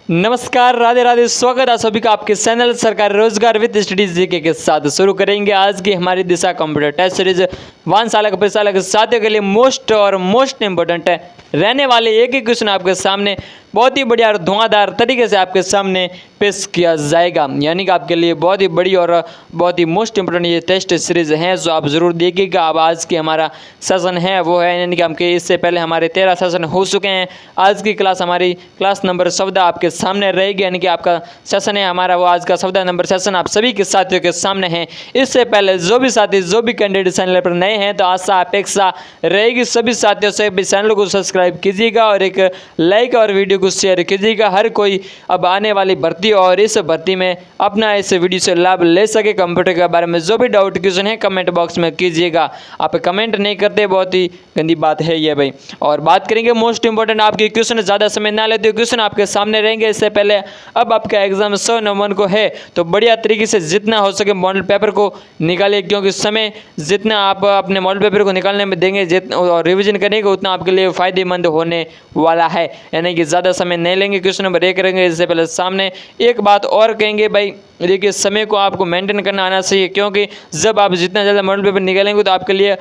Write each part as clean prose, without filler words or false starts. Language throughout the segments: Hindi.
नमस्कार, राधे राधे। स्वागत है सभी का आपके चैनल सरकारी रोजगार विद स्टडीज जीके के साथ। शुरू करेंगे आज की हमारी दिशा कंप्यूटर टेस्ट सीरीज 1 साल के साल के साथियों के लिए मोस्ट इंपोर्टेंट रहने वाले एक ही क्वेश्चन आपके सामने बहुत ही बढ़िया और धुआंधार तरीके से आपके सामने पेश किया जाएगा। यानी कि आपके लिए बहुत ही बड़ी और बहुत ही मोस्ट इंपोर्टेंट ये टेस्ट सीरीज है, जो आप ज़रूर देखिएगा। अब आज की हमारा सेशन है वो है, यानी कि आपके इससे पहले हमारे 13 सेशन हो चुके हैं। आज की क्लास हमारी क्लास नंबर 14 आपके सामने रहेगी, यानी कि आपका सेशन है हमारा वो आज का 14 नंबर सेशन आप सभी के साथियों के सामने है। इससे पहले जो भी साथी जो भी कैंडिडेट चैनल पर नए हैं, तो आशा अपेक्षा रहेगी सभी साथियों से भी चैनल को सब्सक्राइब कीजिएगा और एक लाइक और वीडियो को शेयर कीजिएगा। हर कोई अब आने वाली भर्ती और इस भर्ती में अपना इस वीडियो से लाभ ले सके। कंप्यूटर के बारे में जो भी डाउट क्वेश्चन है कमेंट बॉक्स में कीजिएगा। आप कमेंट नहीं करते, बहुत ही गंदी बात है ये भाई। और बात करेंगे मोस्ट इंपोर्टेंट आपके क्वेश्चन, ज़्यादा समय ना लेते क्वेश्चन आपके सामने रहेंगे। इससे पहले अब आपका एग्जाम 100 नवंबर को है, तो बढ़िया तरीके से जितना हो सके मॉडल पेपर को निकालिए, क्योंकि समय जितना आप अपने मॉडल पेपर को निकालने में देंगे और रिवीजन करेंगे उतना आपके लिए फायदेमंद होने वाला है। यानी कि ज़्यादा समय नहीं लेंगे, क्वेश्चन नंबर 1 करेंगे। इससे पहले सामने एक बात और कहेंगे भाई, देखिए समय को आपको मेंटेन करना आना चाहिए, क्योंकि जब आप जितना ज़्यादा मॉडल पेपर निकालेंगे तो आपके लिए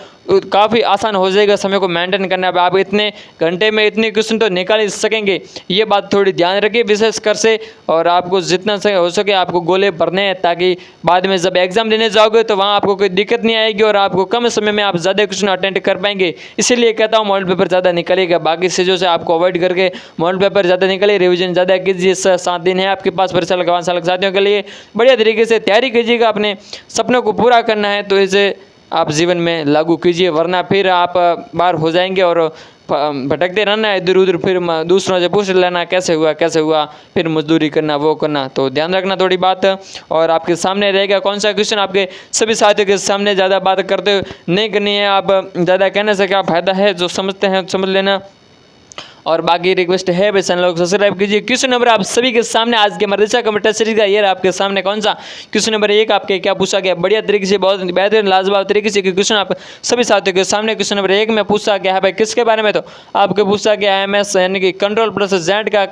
काफ़ी आसान हो जाएगा समय को मेंटेन करना। आप इतने घंटे में इतने क्वेश्चन तो निकाल ही सकेंगे, ये बात थोड़ी ध्यान रखिए विशेष कर से। और आपको जितना हो सके आपको गोले भरने हैं, ताकि बाद में जब एग्जाम देने जाओगे तो वहाँ आपको कोई दिक्कत नहीं आएगी और आपको कम समय में आप ज़्यादा क्वेश्चन अटेंड कर पाएंगे। इसीलिए कहता हूँ मॉडल पेपर ज़्यादा निकलेगा, बाकी चीज़ों से आपको अवॉइड करके मॉडल पेपर ज़्यादा निकले, रिविजन ज़्यादा कीजिए। 7 दिन है आपके पास परीक्षा लगवाने साल के साथियों के लिए, बढ़िया तरीके से तैयारी कीजिएगा। अपने सपनों को पूरा करना है तो इसे आप जीवन में लागू कीजिए, वरना फिर आप बाहर हो जाएंगे और भटकते रहना है इधर उधर, फिर दूसरों से पूछ लेना कैसे हुआ, फिर मजदूरी करना वो करना। तो ध्यान रखना थोड़ी बात। और आपके सामने रहेगा कौन सा क्वेश्चन, आपके सभी साथियों के सामने ज़्यादा बात करते नहीं करनी है। आप ज़्यादा कहने से क्या फ़ायदा है, जो समझते हैं समझ लेना। और बाकी रिक्वेस्ट है भाई चैनल को सब्सक्राइब कीजिए। क्वेश्चन नंबर आप सभी के सामने आज के हमारे दिशा कंप्यूटर सीरीज का ये आपके सामने कौन सा क्वेश्चन नंबर 1 आपके क्या पूछा गया, बढ़िया तरीके से बहुत बेहतरीन लाजवाब तरीके से क्वेश्चन आप सभी साथियों के सामने क्वेश्चन नंबर 1 में पूछा गया है भाई। किसके बारे में, तो आपको पूछा गया है MS यानी कि कंट्रोल प्लस जेड का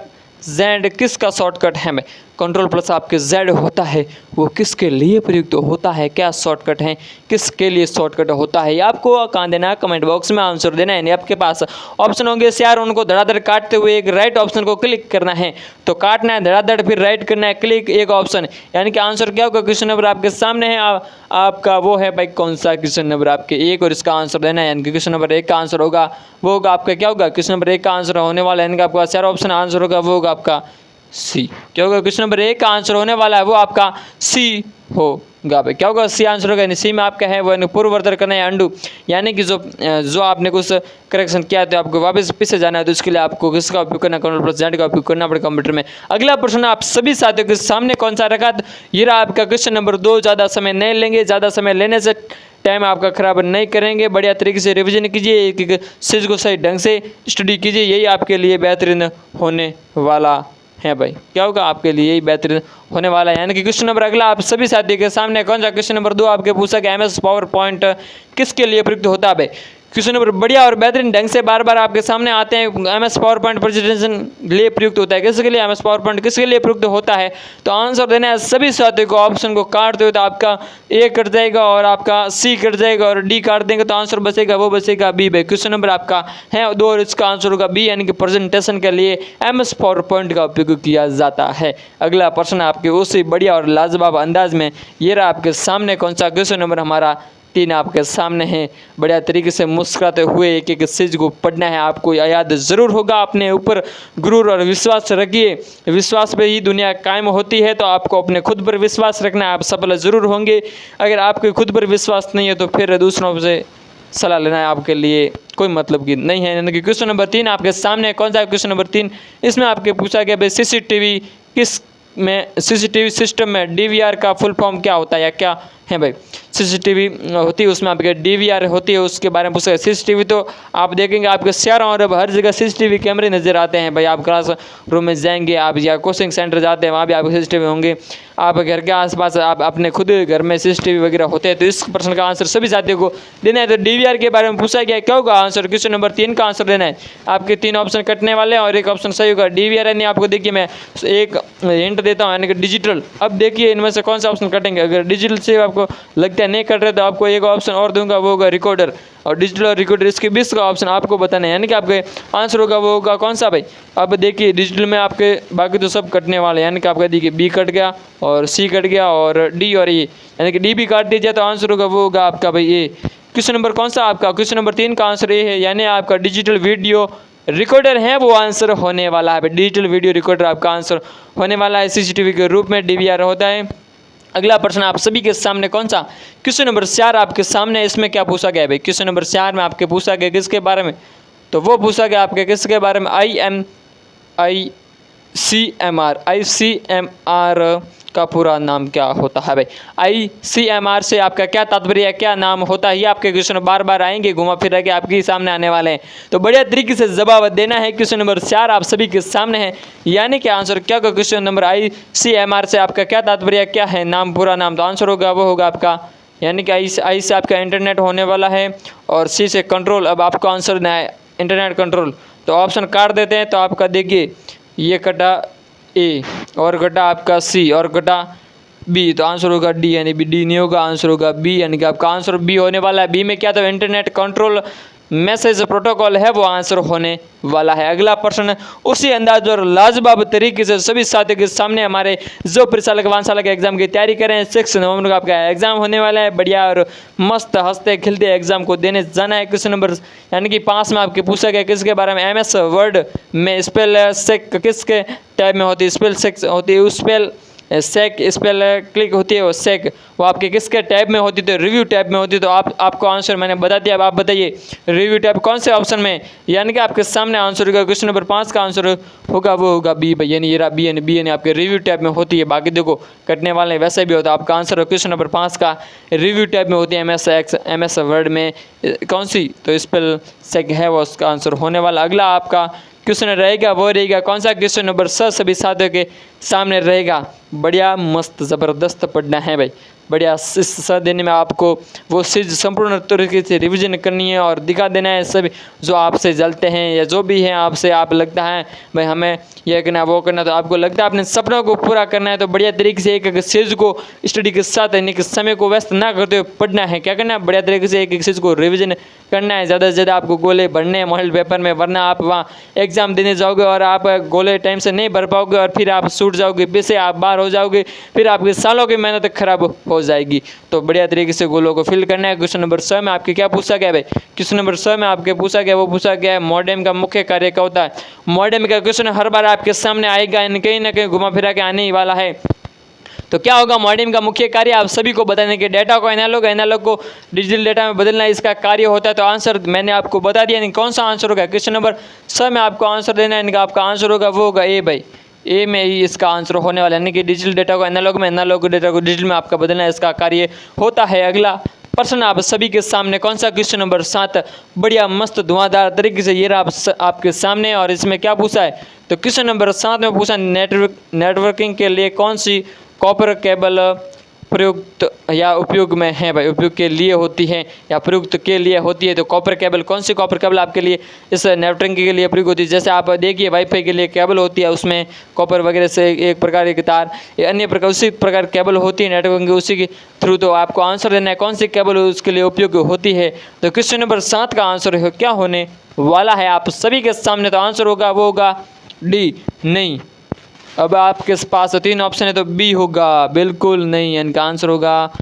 जेड किसका शॉर्टकट है। भाई कंट्रोल प्लस आपके जेड होता है वो किसके लिए प्रयुक्त होता है, क्या शॉर्टकट है, किसके लिए शॉर्टकट होता है, आपको कहाँ देना है कमेंट बॉक्स में आंसर देना है। आपके पास ऑप्शन होंगे यार, उनको धड़ाधड़ काटते हुए एक राइट ऑप्शन को क्लिक करना है, तो काटना है धड़ाधड़, फिर राइट करना है क्लिक एक ऑप्शन, यानी कि आंसर क्या होगा। क्वेश्चन नंबर आपके सामने है आपका वो है भाई कौन सा क्वेश्चन नंबर आपके 1 और इसका आंसर देना है। यानी कि क्वेश्चन नंबर 1 का आंसर होगा वो होगा आपका क्या होगा, क्वेश्चन नंबर 1 का आंसर होने वाला है, यानी कि आपका 4 ऑप्शन आंसर होगा वो होगा आपका सी। क्या होगा, क्वेश्चन नंबर 1 का आंसर होने वाला है वो आपका सी होगा भाई। क्या होगा, सी आंसर होगा। यानी सी में आपका है वो पूर्ववर्धन करना है अंडू, यानी कि जो आपने कुछ करेक्शन किया है तो आपको वापस पीछे जाना है, तो इसके लिए आपको किसका उपयोग करना, कंट्रोल प्लस जेड का उपयोग करना पड़ेगा कंप्यूटर में। अगला प्रश्न आप सभी साथियों के सामने कौन सा रखा, ये रहा आपका क्वेश्चन नंबर 2। ज़्यादा समय नहीं लेंगे, ज़्यादा समय लेने से टाइम आपका खराब नहीं करेंगे, बढ़िया तरीके से रिवीजन कीजिए, एक एक चीज़ को सही ढंग से स्टडी कीजिए, यही आपके लिए बेहतरीन होने वाला है भाई। क्या होगा, आपके लिए यही बेहतरीन होने वाला है। यानी कि क्वेश्चन नंबर अगला आप सभी साथी के सामने कौन सा क्वेश्चन नंबर 2 आपके पूछा कि MS पावर पॉइंट किसके लिए प्रयुक्त होता है भाई। क्वेश्चन नंबर बढ़िया और बेहतरीन ढंग से बार बार आपके सामने आते हैं। MS पावर पॉइंट प्रेजेंटेशन लिए प्रयुक्त होता है, किसके लिए MS पावर पॉइंट किसके लिए प्रयुक्त होता है, तो आंसर देना है सभी साथियों को। ऑप्शन को काटते हुए तो आपका A कट जाएगा और आपका C कट जाएगा और D काट देंगे तो आंसर बचेगा वो बचेगा B भाई। क्वेश्चन नंबर आपका है 2 और इसका आंसर होगा B, यानी कि प्रेजेंटेशन के लिए MS पावर पॉइंट का उपयोग किया जाता है। अगला प्रश्न आपके उसी बढ़िया और लाजवाब अंदाज में ये रहा आपके सामने कौन सा क्वेश्चन नंबर हमारा 3 आपके सामने है। बढ़िया तरीके से मुस्कुराते हुए एक एक चीज़ को पढ़ना है, आपको याद ज़रूर होगा। अपने ऊपर गुरूर और विश्वास रखिए, विश्वास पे ही दुनिया कायम होती है, तो आपको अपने खुद पर विश्वास रखना है, आप सफल ज़रूर होंगे। अगर आपके खुद पर विश्वास नहीं है तो फिर दूसरों से सलाह लेना है आपके लिए कोई मतलब की नहीं है। यानी कि क्वेश्चन नंबर 3 आपके सामने कौन सा क्वेश्चन नंबर 3, इसमें आपके पूछा गया भाई CCTV सिस्टम में DVR का फुल फॉर्म क्या होता है या क्या हैं भाई। सीसीटीवी होती है, उसमें आपके डीवीआर होती है, उसके बारे में पूछा गया। सीसीटीवी तो आप देखेंगे आपके शहरों और अब हर जगह सीसीटीवी कैमरे नज़र आते हैं भाई। आप क्लास रूम में जाएंगे, आप या कोचिंग सेंटर जाते हैं, वहाँ भी आपके सीसीटीवी होंगे। आप घर के आसपास आप अपने खुद घर में सीसीटीवी वगैरह होते हैं। तो इस प्रश्न का आंसर सभी साथियों को देना है। तो डीवीआर के बारे में पूछा गया, क्या होगा आंसर? क्वेश्चन नंबर 3 का आंसर देना है। आपके 3 ऑप्शन कटने वाले हैं और एक ऑप्शन सही होगा। डीवीआर यानी आपको देखिए मैं एक हिंट देता हूँ, यानी कि डिजिटल। अब देखिए इनमें से कौन सा ऑप्शन कटेंगे। अगर डिजिटल से आपको लगता है नहीं कट रहे तो आपको एक ऑप्शन और दूंगा, वो होगा रिकॉर्डर। और डिजिटल और रिकॉर्डर इसके 20 का ऑप्शन आपको बताना है, यानी कि आपके आंसर होगा वो होगा कौन सा भाई। अब देखिए डिजिटल में आपके बाकी तो सब कटने वाले हैं, यानी कि आपका देखिए बी कट गया और सी कट गया और डी और ए, यानी कि डी भी काट दीजिए तो आंसर होगा वो होगा आपका भाई ए। क्वेश्चन नंबर कौन सा आपका? क्वेश्चन नंबर 3 का आंसर ए है, यानी आपका डिजिटल वीडियो रिकॉर्डर है वो आंसर होने वाला है। डिजिटल वीडियो रिकॉर्डर आपका आंसर होने वाला है। सीसीटीवी के रूप में डीवीआर होता है। अगला प्रश्न आप सभी के सामने कौन सा? क्वेश्चन नंबर 4 आपके सामने। इसमें क्या पूछा गया है भाई? क्वेश्चन नंबर 4 में आपके पूछा गया किसके बारे में? तो वो पूछा गया आपके किसके बारे में? ICMR का पूरा नाम क्या होता है भाई? ICMR से आपका क्या तात्पर्य है, क्या नाम होता है? ये आपके क्वेश्चन बार बार आएंगे, घुमा फिरा के आपके सामने आने वाले हैं। तो बढ़िया तरीके से जवाब देना है। क्वेश्चन नंबर 4 आप सभी के सामने है, यानी कि आंसर क्या होगा? क्वेश्चन नंबर ICMR से आपका क्या तात्पर्य क्या है, नाम पूरा नाम? तो आंसर होगा वो होगा आपका, यानी कि आई से आपका इंटरनेट होने वाला है और सी से कंट्रोल। अब आपको आंसर देना है इंटरनेट कंट्रोल। तो ऑप्शन काट देते हैं, तो आपका देखिए ये कटा ए और कटा आपका सी और कटा बी, तो आंसर होगा डी, यानी बी। डी नहीं होगा, आंसर होगा बी, यानी कि आपका आंसर बी होने वाला है। बी में क्या? तो इंटरनेट कंट्रोल मैसेज प्रोटोकॉल है वो आंसर होने वाला है। अगला प्रश्न उसी अंदाज और लाजवाब तरीके से सभी साथियों के सामने हमारे जो परिचालक वानसालक एग्जाम की तैयारी करें, 6 नवंबर का आपका एग्जाम होने वाला है। बढ़िया और मस्त हंसते खिलते एग्जाम को देने जाना है। क्वेश्चन नंबर यानी कि 5 में आपके पूछा गया किसके बारे में? MS वर्ड में स्पेल चेक किसके टाइप में होती है? स्पेल चेक होती है, स्पेल सेक स्पेल क्लिक होती है वो सेक, वो आपके किसके टैब में होती है? तो रिव्यू टैब में होती है। तो आपको आंसर मैंने बता दिया। अब आप बताइए रिव्यू टैब कौन से ऑप्शन में, यानी कि आपके सामने आंसर होगा। क्वेश्चन नंबर 5 का आंसर होगा वो होगा बी भाई, यानी ये रहा बी, यानी बी यानी आपके रिव्यू टैब में होती है। बाकी देखो कटने वाले वैसे भी होता है। आपका आंसर क्वेश्चन नंबर 5 का रिव्यू टैब में होती है। MS वर्ड में कौन सी? तो स्पेल सेक है वो उसका आंसर होने वाला। अगला आपका क्वेश्चन रहेगा वो रहेगा कौन सा? क्वेश्चन नंबर 6 सभी साथियों के सामने रहेगा। बढ़िया मस्त ज़बरदस्त पढ़ना है भाई। बढ़िया इस सह देने में आपको वो चीज़ संपूर्ण तरीके से रिवीजन करनी है और दिखा देना है सभी जो आपसे जलते हैं या जो भी हैं आपसे आप लगता है भाई हमें यह करना वो करना, तो आपको लगता है अपने सपनों को पूरा करना है। तो बढ़िया तरीके से एक एक चीज़ को स्टडी के साथ यानी कि समय को व्यस्त ना करते हुए पढ़ना है। क्या करना है? बढ़िया तरीके से एक एक चीज़ को रिविजन करना है। ज़्यादा से ज़्यादा आपको गोले भरने हैं मॉडल पेपर में, वरना आप वहाँ एग्जाम देने जाओगे और आप गोले टाइम से नहीं भर पाओगे और फिर आप छूट जाओगे, पीछे आप बाहर हो जाओगे, फिर आपके सालों की मेहनत खराब हो जाएगी। तो बढ़िया तरीके से गोलों को फिल करना है। क्वेश्चन नंबर 6 में आपके क्या पूछा गया भाई? क्वेश्चन नंबर 6 में आपके पूछा गया वो पूछा गया है मॉडेम का मुख्य कार्य क्या होता है? मॉडेम का क्वेश्चन हर बार आपके सामने आएगा, कहीं ना कहीं घुमा फिरा के आने ही वाला है। तो क्या होगा मॉडेम का मुख्य कार्य? आप सभी को बताने के डेटा को एनालॉग को डिजिटल डेटा में बदलना इसका कार्य होता है। तो आंसर मैंने आपको बता दिया, नहीं कौन सा आंसर होगा? क्वेश्चन नंबर 6 में आपको आंसर देना है, इनका आपका आंसर होगा वो होगा ए भाई। ए में ही इसका आंसर होने वाला है, यानी कि डिजिटल डेटा को एनालॉग में, एनालॉग डेटा को डिजिटल में आपका बदलना इसका कार्य होता है। अगला प्रश्न आप सभी के सामने कौन सा? क्वेश्चन नंबर 7 बढ़िया मस्त धुआंधार तरीके से ये रहा आपके सामने। और इसमें क्या पूछा है? तो क्वेश्चन नंबर 7 में पूछा नेटवर्किंग के लिए कौन सी कॉपर केबल प्रयुक्त या उपयोग में है भाई? उपयोग के लिए होती है या प्रयुक्त के लिए होती है? तो कॉपर केबल कौन सी कॉपर केबल आपके लिए इस नेटवर्किंग के लिए प्रयोग होती है? जैसे आप देखिए वाईफाई के लिए केबल होती है, उसमें कॉपर वगैरह से एक प्रकार की तार, ये अन्य प्रकार उसी प्रकार केबल होती है नेटवर्किंग उसी के थ्रू। तो आपको आंसर देना है कौन सी केबल उसके लिए उपयोग होती है। तो क्वेश्चन नंबर 7 का आंसर क्या होने वाला है आप सभी के सामने? तो आंसर होगा वो होगा डी नहीं। अब आपके पास 3 ऑप्शन है, तो बी होगा बिल्कुल नहीं, इनका आंसर होगा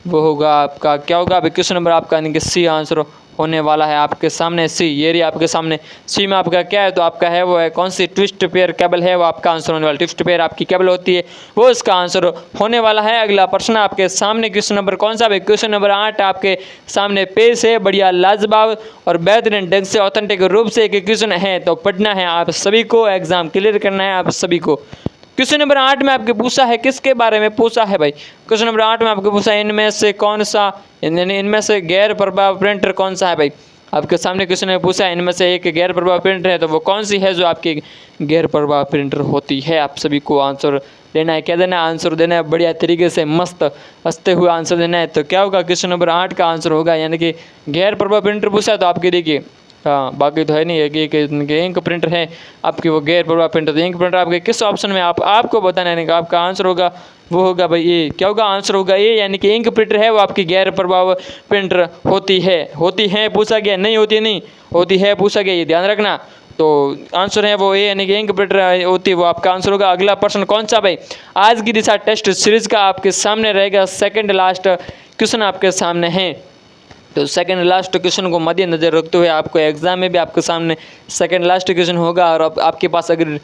वो होगा आपका क्या होगा? क्वेश्चन नंबर आपका यानी कि सी आंसर होने वाला है आपके सामने। सी ये रही आपके सामने। सी में आपका क्या है? तो आपका है वो है कौन सी? ट्विस्ट पेयर केबल है वो आपका आंसर होने वाला। ट्विस्ट पेयर आपकी केबल होती है वो इसका आंसर होने वाला है। अगला प्रश्न आपके सामने क्वेश्चन नंबर कौन सा है? क्वेश्चन नंबर 8 आपके सामने पेश है। बढ़िया लाजवाब और बेहतरीन ढंग से ऑथेंटिक रूप से एक क्वेश्चन है, तो पढ़ना है आप सभी को, एग्जाम क्लियर करना है आप सभी को। क्वेश्चन नंबर 8 में आपके पूछा है, किसके बारे में पूछा है भाई? क्वेश्चन नंबर 8 में आपके पूछा है इनमें से कौन सा, यानी इनमें से गैर प्रभाव प्रिंटर कौन सा है भाई? आपके सामने क्वेश्चन में पूछा है इनमें से एक गैर प्रभाव प्रिंटर है, तो वो कौन सी है जो आपकी गैर प्रभाव प्रिंटर होती है? आप सभी को आंसर देना है, क्या देना है? आंसर देना है बढ़िया तरीके से, मस्त हंसते हुए आंसर देना है। तो क्या होगा? क्वेश्चन नंबर 8 का आंसर होगा, यानी कि गैर प्रभाव प्रिंटर पूछा है तो आपके देखिए, हाँ बाकी तो है नहीं है कि इंक प्रिंटर है आपकी, वो गैर प्रभाव प्रिंटर। तो इंक प्रिंटर आपके किस ऑप्शन में आपको बताना है, आपका आंसर होगा वो होगा भाई ए। क्या होगा? आंसर होगा ए, यानी कि इंक प्रिंटर है वो आपकी गैर प्रभाव प्रिंटर होती है पूछा गया, नहीं होती नहीं होती है पूछा गया, ये ध्यान रखना। तो आंसर है वो ए, यानी कि इंक प्रिंटर होती है वो आपका आंसर होगा। अगला प्रश्न कौन सा भाई? आज की दिशा टेस्ट सीरीज का आपके सामने रहेगा सेकंड लास्ट क्वेश्चन आपके सामने है। तो सेकंड लास्ट क्वेश्चन को मद्देनजर रखते हुए आपको एग्जाम में भी आपके सामने सेकंड लास्ट क्वेश्चन होगा, और अब आपके पास अगर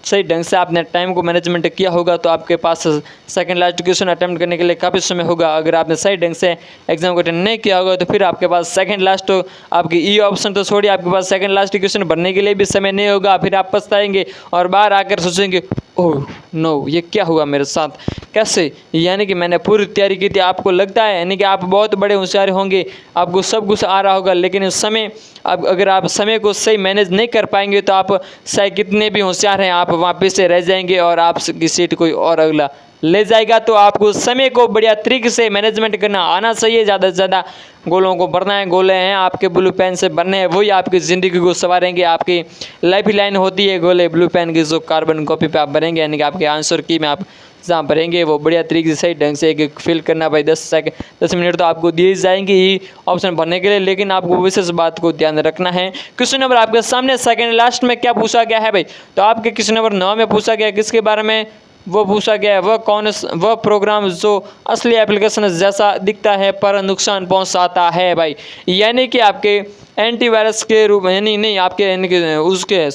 सही ढंग से आपने टाइम को मैनेजमेंट किया होगा तो आपके पास सेकंड लास्ट क्वेश्चन अटेम्प्ट करने के लिए काफ़ी समय होगा। अगर आपने सही ढंग से एग्जाम को अटेंड नहीं किया होगा तो फिर आपके पास सेकंड लास्ट आपकी ई ऑप्शन तो छोड़िए, आपके पास सेकंड लास्ट क्वेश्चन भरने के लिए भी समय नहीं होगा। फिर आप पछताएंगे और बाहर आकर सोचेंगे ओह नो, ये क्या हुआ मेरे साथ, कैसे, यानी कि मैंने पूरी तैयारी की थी। आपको लगता है यानी कि आप बहुत बड़े होशियार होंगे, आपको सब कुछ आ रहा होगा, लेकिन उस समय अगर आप समय को सही मैनेज नहीं कर पाएंगे तो आप चाहे कितने भी होशियार हैं आप वहाँ पीछे रह जाएंगे और आपकी सीट कोई और अगला ले जाएगा। तो आपको समय को बढ़िया तरीके से मैनेजमेंट करना आना चाहिए। ज़्यादा से ज़्यादा गोलों को भरना है, गोले हैं आपके ब्लू पेन से भरने हैं, वही आपकी ज़िंदगी को संवारेंगे। आपकी लाइफ लाइन होती है गोले ब्लू पेन की, जो कार्बन कॉपी पे आप भरेंगे, यानी कि आपके आंसर की में आप जहाँ भरेंगे वो बढ़िया तरीके से सही ढंग से एक फिल करना भाई। 10 मिनट तो आपको दिए जाएंगे ही ऑप्शन भरने के लिए, लेकिन आपको विशेष बात को ध्यान रखना है। क्वेश्चन नंबर आपके सामने सेकंड लास्ट में क्या पूछा गया है भाई? तो आपके क्वेश्चन नंबर 9 में पूछा गया किसके बारे में? वो पूछा गया है वह प्रोग्राम जो असली एप्लीकेशन जैसा दिखता है पर नुकसान पहुंचाता है भाई। यानी कि आपके एंटीवायरस के रूप में, यानी नहीं आपके यानी कि उसके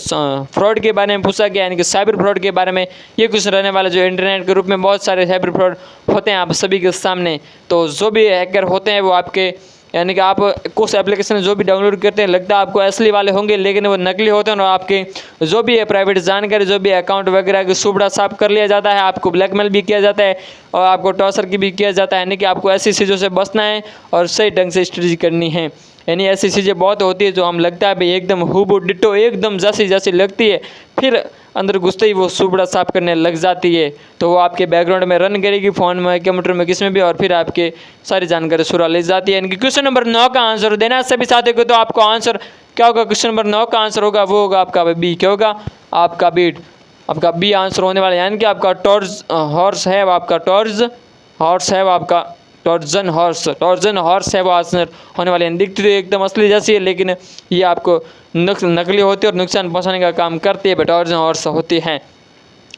फ्रॉड के बारे में पूछा गया, यानी कि साइबर फ्रॉड के बारे में ये कुछ रहने वाला, जो इंटरनेट के रूप में बहुत सारे साइबर फ्रॉड होते हैं आप सभी के सामने। तो जो भी हैकर होते हैं वो आपके, यानी कि आप कुछ एप्लीकेशन जो भी डाउनलोड करते हैं लगता है आपको असली वाले होंगे, लेकिन वो नकली होते हैं और आपके जो भी है प्राइवेट जानकारी, जो भी अकाउंट वगैरह की सुबड़ा साफ कर लिया जाता है, आपको ब्लैकमेल भी किया जाता है और आपको टॉर्चर की भी किया जाता है। यानी कि आपको ऐसी चीज़ों से बचना है और सही ढंग से स्ट्रेटजी करनी है। यानी ऐसी चीज़ें बहुत होती है जो हम लगता है भाई एकदम हुबहू डिट्टो एकदम जैसी जैसी लगती है, फिर अंदर घुसते ही वो सुबड़ा साफ करने लग जाती है। तो वो आपके बैकग्राउंड में रन करेगी, फ़ोन में, कंप्यूटर में, किस में भी, और फिर आपके सारी जानकारी सुरा ले जाती है। यानी कि क्वेश्चन नंबर 9 का आंसर देना है सभी साथियों को। तो आपको आंसर क्या होगा? क्वेश्चन नंबर 9 का आंसर होगा वो होगा आपका बी। क्या होगा? आपका बीट, आपका बी आंसर होने वाला है। यानी कि आपका टॉर्च हॉर्स है, आपका टॉर्च हॉर्स है, आपका टॉर्जन हॉर्स है वो आंसर होने वाले हैं। दिखती तो एकदम असली जैसी है, लेकिन ये आपको नकली होती है और नुकसान पहुंचाने का काम करती है। टॉर्जन हॉर्स होती हैं।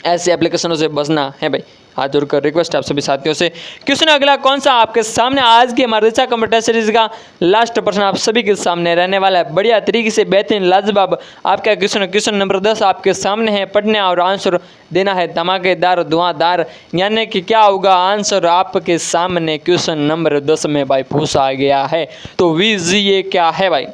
ऐसे एप्लीकेशनों से बचना है भाई। हाथ जोड़कर रिक्वेस्ट आप सभी साथियों से। क्वेश्चन अगला कौन सा आपके सामने? आज की हमारे दिशा कंप्यूटर सीरीज का लास्ट प्रश्न आप सभी के सामने रहने वाला है। बढ़िया तरीके से बेहतरीन लाजवाब आपका क्वेश्चन नंबर 10 आपके सामने है। पढ़ने और आंसर देना है धमाकेदार धुआंधार। यानी कि क्या होगा आंसर आपके सामने? क्वेश्चन नंबर 10 में भाई पूछा गया है। तो VGA क्या है भाई?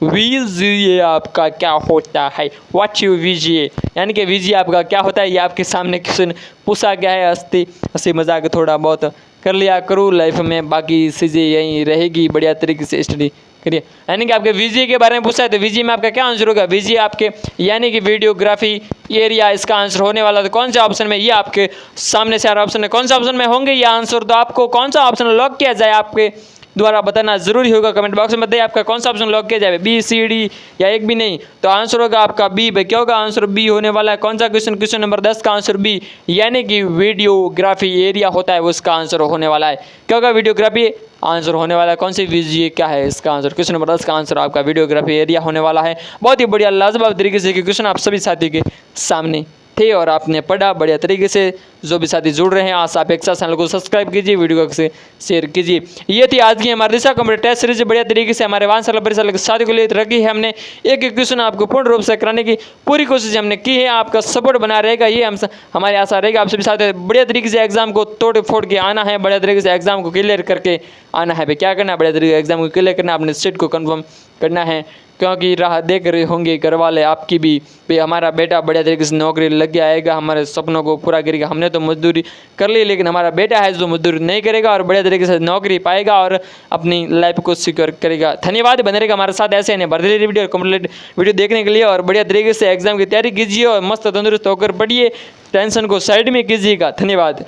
VGA आपका क्या होता है? व्हाट यू VGA, यानी कि VGA आपका क्या होता है? ये आपके सामने क्वेश्चन पूछा गया है। हंसी मजाक थोड़ा बहुत कर लिया करूँ लाइफ में, बाकी चीज़ें यहीं रहेगी। बढ़िया तरीके से स्टडी करिए। यानी कि आपके VGA के बारे में पूछा है, तो VGA में आपका क्या आंसर होगा? VGA आपके यानी कि वीडियोग्राफी एरिया इसका आंसर होने वाला। तो कौन सा ऑप्शन में? ये आपके सामने से ऑप्शन है, कौन सा ऑप्शन में होंगे ये आंसर? तो आपको कौन सा ऑप्शन लॉक किया जाए आपके द्वारा बताना जरूरी होगा। कमेंट बॉक्स में बताइए आपका कौन सा ऑप्शन लॉक किया जाए, बी सी डी या एक भी नहीं। तो आंसर होगा आपका बी। क्या होगा आंसर? बी होने वाला है। कौन सा क्वेश्चन? क्वेश्चन नंबर 10 का आंसर बी, यानी कि वीडियोग्राफी एरिया होता है वो इसका आंसर होने वाला है। क्या होगा? वीडियोग्राफी आंसर होने वाला है। कौन सी VGA क्या है इसका आंसर? क्वेश्चन नंबर 10 का आंसर आपका वीडियोग्राफी एरिया होने वाला है। बहुत ही बढ़िया लाजवाब तरीके से क्वेश्चन आप सभी साथी के सामने थे और आपने पढ़ा बढ़िया तरीके से। जो भी साथी जुड़ रहे हैं आज आप एक साथ चैनल को सब्सक्राइब कीजिए, वीडियो को शेयर कीजिए। ये थी आज की हमारी दिशा कंप्यूटर टेस्ट सीरीज। बढ़िया तरीके से हमारे 5 साल परिसर के साथियों को लिए रखी है हमने। एक एक क्वेश्चन आपको पूर्ण रूप से कराने की पूरी कोशिश हमने की है। आपका सपोर्ट बना रहेगा ये हमारी आशा रहेगा। आप सभी साथी बढ़िया तरीके से एग्जाम को तोड़ फोड़ के आना है, बढ़िया तरीके से एग्जाम को क्लियर करके आना है। क्या करना है? बढ़िया तरीके से एग्जाम को क्लियर करना, अपने सीट को कन्फर्म करना है, क्योंकि राह देख रहे होंगे घर वाले आपकी भी, हमारा बेटा बढ़िया तरीके से नौकरी लग भाग्य आएगा, हमारे सपनों को पूरा करेगा। हमने तो मजदूरी कर ली, लेकिन हमारा बेटा है जो मजदूरी नहीं करेगा और बढ़िया तरीके से नौकरी पाएगा और अपनी लाइफ को सिक्योर करेगा। धन्यवाद, बने रहेगा हमारे साथ ऐसे भरदरी वीडियो और कंप्लीट वीडियो देखने के लिए। और बढ़िया तरीके से एग्जाम की तैयारी कीजिए और मस्त तंदुरुस्त होकर पढ़िए, टेंशन को साइड में कीजिएगा। धन्यवाद।